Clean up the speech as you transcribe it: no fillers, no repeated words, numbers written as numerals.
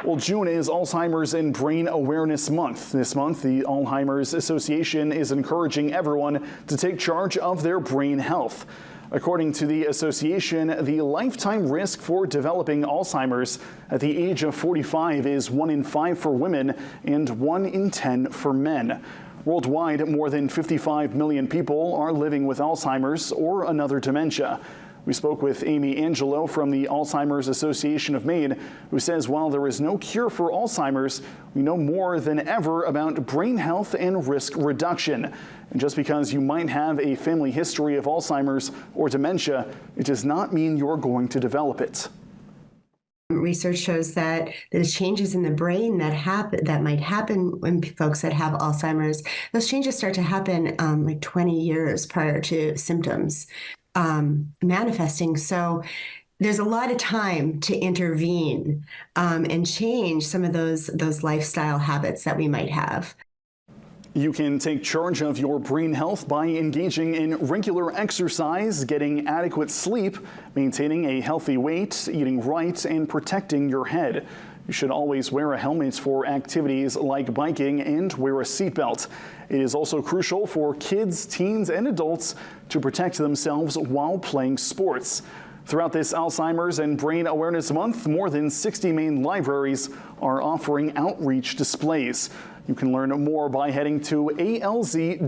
Well, June is Alzheimer's and Brain Awareness Month. This month, the Alzheimer's Association is encouraging everyone to take charge of their brain health. According to the association, the lifetime risk for developing Alzheimer's at the age of 45 is 1 in 5 for women and 1 in 10 for men. Worldwide, more than 55 million people are living with Alzheimer's or another dementia. We spoke with Amy Angelo from the Alzheimer's Association of Maine, who says while there is no cure for Alzheimer's, we know more than ever about brain health and risk reduction. And just because you might have a family history of Alzheimer's or dementia, it does not mean you're going to develop it. Research shows that the changes in the brain that might happen when folks that have Alzheimer's, those changes start to happen like 20 years prior to symptoms manifesting. So there's a lot of time to intervene and change some of those lifestyle habits that we might have. You can take charge of your brain health by engaging in regular exercise, getting adequate sleep, maintaining a healthy weight, eating right, and protecting your head. You should always wear a helmet for activities like biking and wear a seatbelt. It is also crucial for kids, teens, and adults to protect themselves while playing sports. Throughout this Alzheimer's and Brain Awareness Month, more than 60 Maine libraries are offering outreach displays. You can learn more by heading to alz.org/Maine.